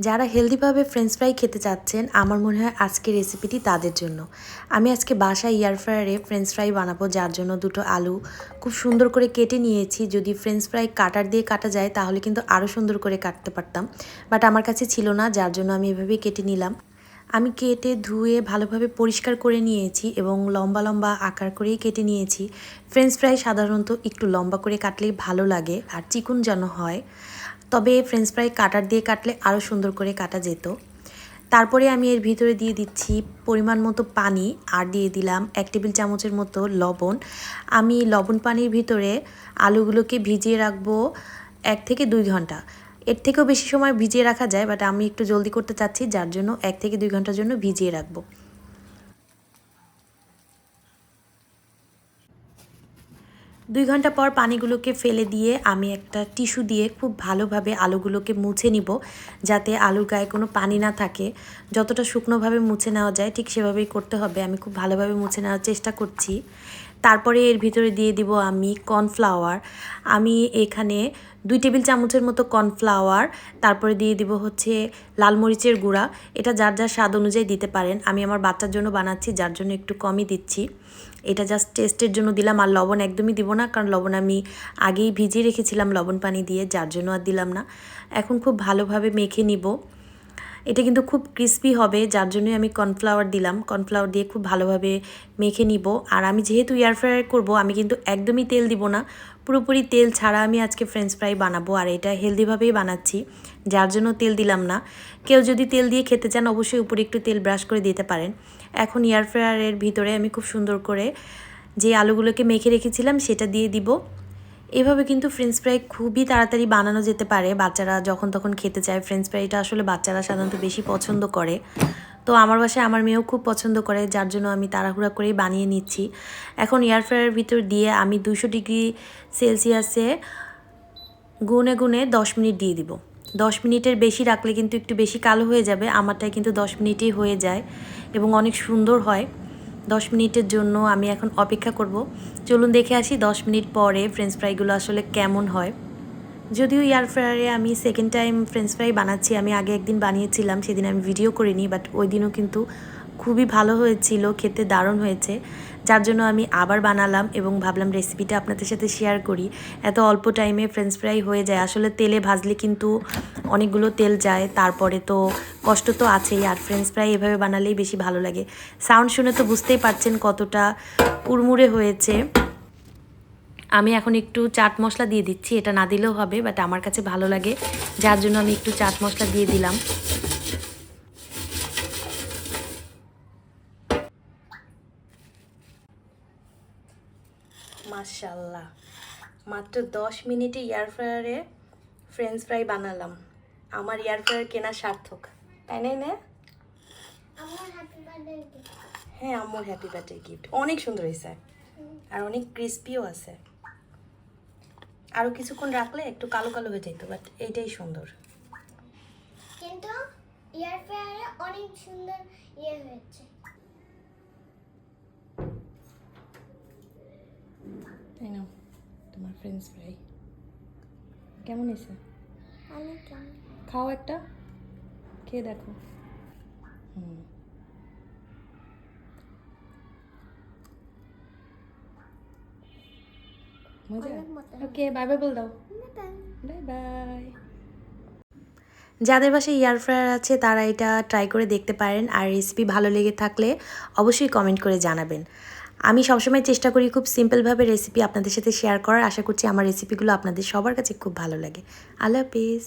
যারা হেলদিভাবে French fry খেতে চাচ্ছেন আমার মনে হয় আজকের রেসিপিটি তাদের জন্য। আমি আজকে বাসায় এয়ার ফ্রায়ারে ফ্রেঞ্চ ফ্রাই বানাবো, যার জন্য দুটো আলু খুব সুন্দর করে কেটে নিয়েছি। যদি ফ্রেঞ্চ ফ্রাই কাটার দিয়ে কাটা যায় তাহলে কিন্তু আরও সুন্দর করে কাটতে পারতাম, বাট আমার কাছে ছিল না, যার জন্য আমি এভাবেই কেটে নিলাম। আমি কেটে ধুয়ে ভালোভাবে পরিষ্কার করে নিয়েছি এবং লম্বা লম্বা আকার করেই কেটে নিয়েছি। ফ্রেঞ্চ ফ্রাই সাধারণত একটু লম্বা করে কাটলেই ভালো লাগে আর চিকন যেন হয়, তবে ফ্রেঞ্চ ফ্রাই কাটার দিয়ে কাটলে আরও সুন্দর করে কাটা যেত। তারপরে আমি এর ভিতরে দিয়ে দিচ্ছি পরিমাণ মতো পানি আর দিয়ে দিলাম 1 টেবিল চামচের মতো লবণ। আমি লবণ পানির ভিতরে আলুগুলোকে ভিজিয়ে রাখবো 1 থেকে 2 ঘন্টা। এর থেকেও বেশি সময় ভিজিয়ে রাখা যায়, বাট আমি একটু জলদি করতে চাচ্ছি, যার জন্য 1 থেকে 2 ঘন্টার জন্য ভিজিয়ে রাখবো। 2 ঘন্টা পর পানিগুলোকে ফেলে দিয়ে আমি একটা টিস্যু দিয়ে খুব ভালোভাবে আলুগুলোকে মুছে নিব, যাতে আলুর গায়ে কোনো পানি না থাকে। যতটা শুকনোভাবে মুছে নেওয়া যায় ঠিক সেভাবেই করতে হবে। আমি খুব ভালোভাবে মুছে নেওয়ার চেষ্টা করছি। তারপরে এর ভিতরে দিয়ে দিব আমি কর্নফ্লাওয়ার। আমি এখানে 2 টেবিল চামচের মতো কর্নফ্লাওয়ার, তারপরে দিয়ে দিব হচ্ছে লাল মরিচের গুঁড়া। এটা যার যার স্বাদ অনুযায়ী দিতে পারেন। আমি আমার বাচ্চার জন্য বানাচ্ছি, যার জন্য একটু কমই দিচ্ছি। এটা জাস্ট টেস্টের জন্য দিলাম, আর লবণ একদমই দিব না, কারণ লবণ আমি আগেই ভিজিয়ে রেখেছিলাম লবণ পানি দিয়ে, যার জন্য আর দিলাম না। এখন খুব ভালোভাবে মেখে নিব। এটা কিন্তু খুব ক্রিস্পি হবে, যার জন্যই আমি কর্নফ্লাওয়ার দিলাম। কর্নফ্লাওয়ার দিয়ে খুব ভালোভাবে মেখে নিব। আর আমি যেহেতু এয়ার ফ্রায়ার করবো, আমি কিন্তু একদমই তেল দিব না, পুরোপুরি তেল ছাড়া আমি আজকে ফ্রেঞ্চ ফ্রাই বানাবো। আর এটা হেলদিভাবেই বানাচ্ছি, যার জন্য তেল দিলাম না। কেউ যদি তেল দিয়ে খেতে চান অবশ্যই উপরে একটু তেল ব্রাশ করে দিতে পারেন। এখন এয়ার ফ্রায়ারের ভিতরে আমি খুব সুন্দর করে যে আলুগুলোকে মেখে রেখেছিলাম সেটা দিয়ে দিব। এভাবে কিন্তু ফ্রেঞ্চ ফ্রাই খুবই তাড়াতাড়ি বানানো যেতে পারে। বাচ্চারা যখন তখন খেতে চায়, ফ্রেঞ্চ ফ্রাইটা আসলে বাচ্চারা সাধারণত বেশি পছন্দ করে। তো আমার বাসায় আমার মেয়েও খুব পছন্দ করে, যার জন্য আমি তাড়াহুড়া করেই বানিয়ে নিচ্ছি। এখন এয়ার ফ্রায়ারের ভিতর দিয়ে আমি 200 ডিগ্রি সেলসিয়াসে গুনে গুনে 10 মিনিট দিয়ে দিব। 10 মিনিটের বেশি রাখলে কিন্তু একটু বেশি কালো হয়ে যাবে। আমারটাই কিন্তু 10 মিনিটেই হয়ে যায় এবং অনেক সুন্দর হয়। 10 মিনিটের জন্য আমি এখন অপেক্ষা করব। চলুন দেখে আসি 10 মিনিট পরে ফ্রেঞ্চ ফ্রাইগুলো আসলে কেমন হয়। যদিও এয়ার ফ্রায়ারে আমি সেকেন্ড টাইম ফ্রেঞ্চ ফ্রাই বানাচ্ছি। আমি আগে একদিন বানিয়েছিলাম, সেদিন আমি ভিডিও করিনি, বাট ওই দিনও কিন্তু খুবই ভালো হয়েছিল, খেতে দারুণ হয়েছে। যার জন্য আমি আবার বানালাম এবং ভাবলাম রেসিপিটা আপনাদের সাথে শেয়ার করি। এত অল্প টাইমে ফ্রেঞ্চ ফ্রাই হয়ে যায়। আসলে তেলে ভাজলে কিন্তু অনেকগুলো তেল যায়, তারপরে তো কষ্ট তো আছেই, আর ফ্রেঞ্চ ফ্রাই এভাবে বানালেই বেশি ভালো লাগে। সাউন্ড শুনে তো বুঝতেই পারছেন কতটা কুড়মুড়ে হয়েছে। আমি এখন একটু চাট মশলা দিয়ে দিচ্ছি, এটা না দিলেও হবে, বাট আমার কাছে ভালো লাগে, যার জন্য আমি একটু চাট মশলা দিয়ে দিলাম। মাশাআল্লাহ, মাত্র 10 মিনিটে এয়ার ফ্রায়ারে ফ্রেঞ্চ ফ্রাই বানালাম। আমার এয়ার ফ্রায়ার কেনা সার্থক, তাই নাই না? হ্যাঁ, আম্মুর হ্যাপি বার্থডে গিফট। অনেক সুন্দর হয়েছে আর অনেক ক্রিস্পিও আছে। আরও কিছুক্ষণ রাখলে একটু কালো কালো হয়ে যেত, বাট এইটাই সুন্দর। কিন্তু এয়ার ফ্রায়ারে অনেক সুন্দর হয়েছে। তাই না? তোমার ফ্রেঞ্চ ফ্রাই কেমন হয়েছে? অনেক কেমন। খাও, একটা খেয়ে দেখো। মজা। ওকে, বাই বাই বল দাও। Bye bye. যাদের বাসায় এয়ার ফ্রায়ার আছে তারা এটা ট্রাই করে দেখতে পারেন, আর রেসিপি ভালো লেগে থাকলে অবশ্যই কমেন্ট করে জানাবেন। আমি সবসময় চেষ্টা করি খুব সিম্পলভাবে রেসিপি আপনাদের সাথে শেয়ার করার। আশা করছি আমার রেসিপিগুলো আপনাদের সবার কাছে খুব ভালো লাগে। আল্লাহ হাফেজ।